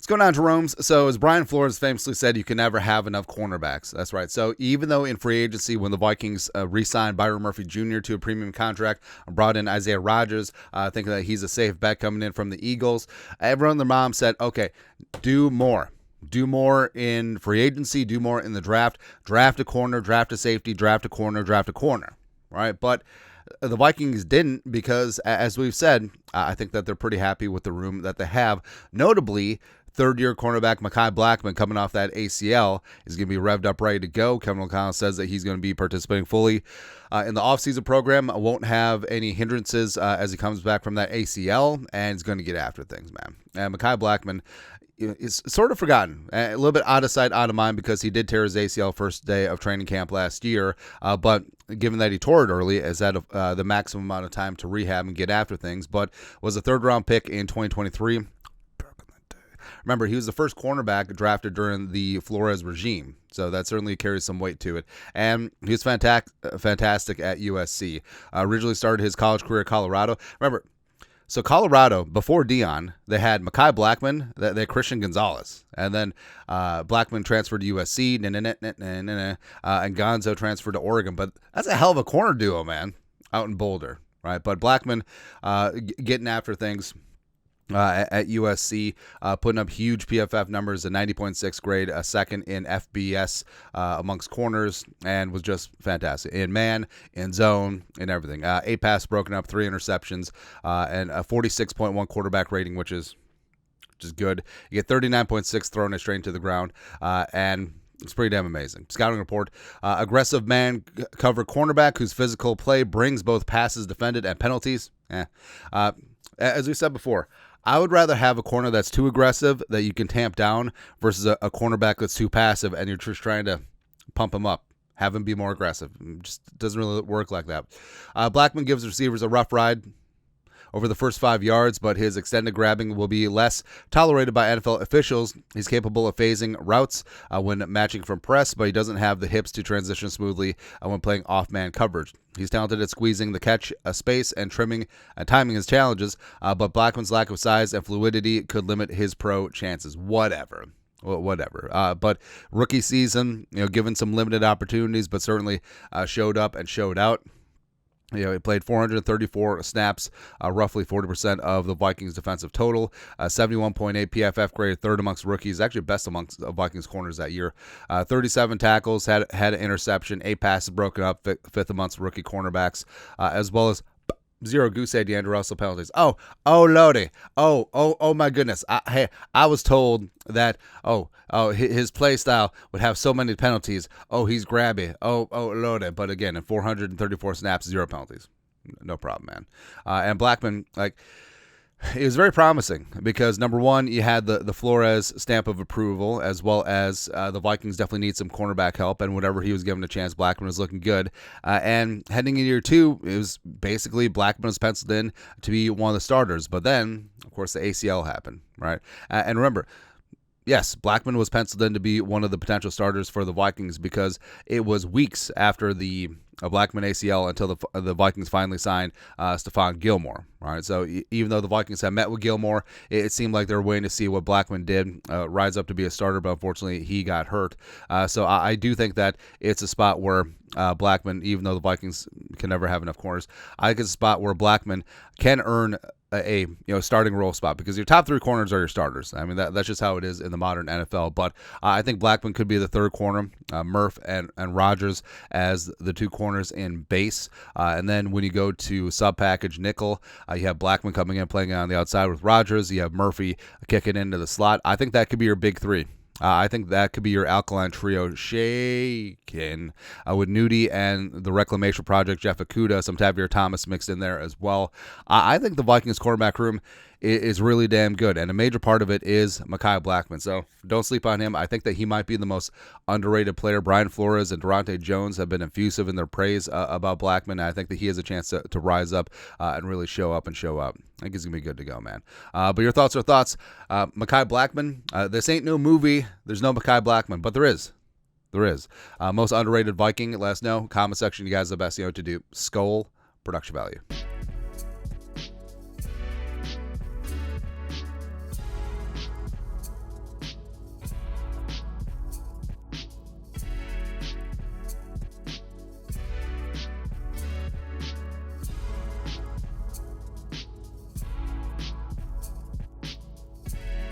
What's going on, Jeromes? So as Brian Flores famously said, you can never have enough cornerbacks. That's right. So even though in free agency, when the Vikings re-signed Byron Murphy Jr. to a premium contract, brought in Isaiah Rodgers, thinking that he's a safe bet coming in from the Eagles, everyone and their mom said, okay, do more. Do more in free agency, do more in the draft. Draft a corner, draft a safety, draft a corner, draft a corner. Right? But the Vikings didn't because, as we've said, I think that they're pretty happy with the room that they have. Notably, third-year cornerback Mekhi Blackmon, coming off that ACL, is going to be revved up, ready to go. Kevin O'Connell says that he's going to be participating fully in the offseason program. Won't have any hindrances as he comes back from that ACL, and is going to get after things, man. And Mekhi Blackmon is sort of forgotten, a little bit out of sight, out of mind, because he did tear his ACL first day of training camp last year. But given that he tore it early, is that the maximum amount of time to rehab and get after things. But was a third-round pick in 2023. Remember, he was the first cornerback drafted during the Flores regime, so that certainly carries some weight to it. And he was fantastic at USC. Originally started his college career at Colorado. Remember, so Colorado, before Deion, they had Mekhi Blackmon, they had Christian Gonzalez, and then Blackmon transferred to USC, and Gonzo transferred to Oregon. But that's a hell of a corner duo, man, out in Boulder, right? But Blackmon getting after things at USC, putting up huge PFF numbers, a 90.6 grade, a second in FBS amongst corners, and was just fantastic in man, in zone, in everything. 8 passes broken up, 3 interceptions, and a 46.1 quarterback rating, which is good. You get 39.6 thrown it straight into the ground, and it's pretty damn amazing. Scouting report, aggressive man cover cornerback whose physical play brings both passes defended and penalties. As we said before, I would rather have a corner that's too aggressive that you can tamp down versus a cornerback that's too passive and you're just trying to pump him up, have him be more aggressive. It just doesn't really work like that. Blackmon gives receivers a rough ride over the first 5 yards, but his extended grabbing will be less tolerated by NFL officials. He's capable of phasing routes when matching from press, but he doesn't have the hips to transition smoothly when playing off-man coverage. He's talented at squeezing the catch space and trimming and timing his challenges, but Blackmon's lack of size and fluidity could limit his pro chances. Whatever. But rookie season, given some limited opportunities, but certainly showed up and showed out. He played 434 snaps, roughly 40% of the Vikings' defensive total. 71.8 PFF grade, third amongst rookies, actually best amongst Vikings corners that year. 37 tackles, had an interception, 8 passes broken up, fifth amongst rookie cornerbacks, as well as 0 goose egg DeAndre Russell penalties. Oh, Lordy. Oh my goodness. I was told that, his play style would have so many penalties. Oh, he's grabby. Oh, Lordy. But again, in 434 snaps, 0 penalties. No problem, man. And Blackmon, it was very promising because, number one, you had the Flores stamp of approval, as well as the Vikings definitely need some cornerback help, and whenever he was given a chance, Blackmon was looking good. And heading into year 2, it was basically Blackmon was penciled in to be one of the starters. But then, of course, the ACL happened, right? And remember, yes, Blackmon was penciled in to be one of the potential starters for the Vikings because it was weeks after the Blackmon ACL until the Vikings finally signed Stephon Gilmore. Right, so even though the Vikings had met with Gilmore, it seemed like they were waiting to see what Blackmon did rise up to be a starter, but unfortunately he got hurt. So I do think that it's a spot where Blackmon, even though the Vikings can never have enough corners, I think it's a spot where Blackmon can earn a starting role spot because your top 3 corners are your starters. I mean, that's just how it is in the modern NFL. But I think Blackmon could be the third corner, Murph and Rodgers as the 2 corners in base. And then when you go to sub-package nickel, you have Blackmon coming in playing on the outside with Rodgers. You have Murphy kicking into the slot. I think that could be your big 3. I think that could be your alkaline trio shaken with Nudie and the Reclamation Project, Jeff Okudah, some Tavier Thomas mixed in there as well. I think the Vikings quarterback room is really damn good, and a major part of it is Mekhi Blackmon. So don't sleep on him. I think that he might be the most underrated player. Brian Flores and Durante Jones have been effusive in their praise about Blackmon. I think that he has a chance to rise up and really show up and show out. I think he's going to be good to go, man. But your thoughts are thoughts. Mekhi Blackmon, this ain't no movie. There's no Mekhi Blackmon, but there is. There is. Most underrated Viking, let us know. Comment section, you guys are the best to do. Skull production value.